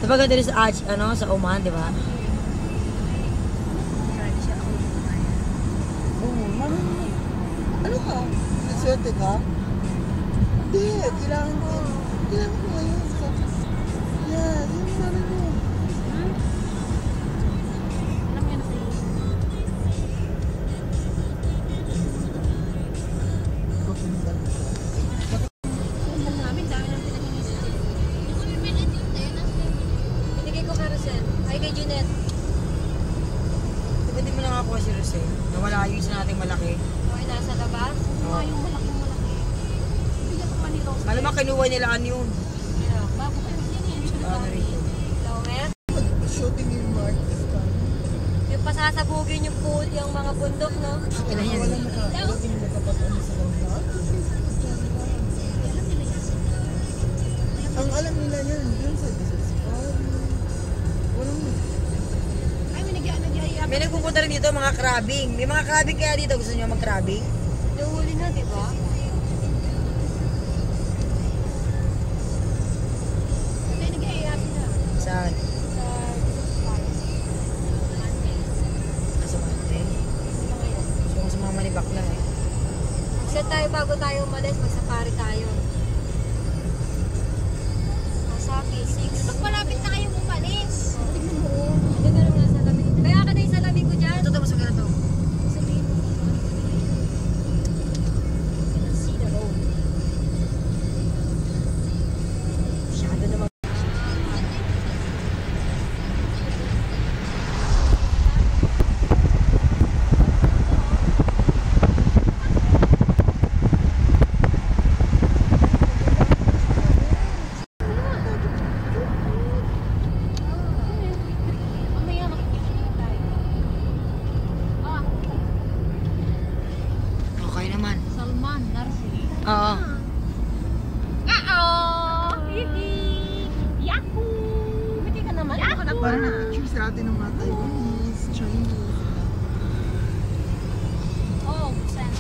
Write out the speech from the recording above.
Napaganda rin sa sa Oman, di ba? Ano ka? Naswerte ka? Hindi, kailangan ko ngayon. Yeah, yun namin mo. Alam yan sa'yo. Kumbong namin, dami ng pinag-inisip. Binigay ko kay Rosel. Ay, kay Junette. Hindi mo nakakuha si Rosel. Nawala yung isa nating malaki. Okay, nasa labas. Oo. Yung malaki. Bigat pa ni Rosel. Malamang kinuha nila yun. Bago kayo yan. Ano rito? Lawet. Shooting yung mark this time. Yung pasasabugin yung pool, yung mga bundok, no? Ilan yan? Walang nakapag-ano sa kanila. Ang alam nila yan, yun sa walang Ay, may nag-iayap. May nagpupunta rin dito mga crabbing. May mga crabbing kaya dito. Gusto nyo mag-crabbing? Nahuli na, di ba? Hindi, nag-iayap na. Saan? Sa Nasa Mante. Gusto kong sumama ni Bakla eh. Set tayo bago tayo umalis, magsafari tayo. Masaki, 6. Magpalapit na kayong umalis. Tignan mo. Hindi ka naman nasa labi. Kaya ka na yung sa labi ko dyan. Ito mas maganda to. Sabihin mo. See the road. Masyado naman. Mamaya makikita tayo. Ah, Okay naman. Salman, Darcy. Oo. Yiki! Yahoo! Hindi ka naman. Yahoo! parang na-picture sa atin ng mga Taiwanese, Chinese. Oh, saan?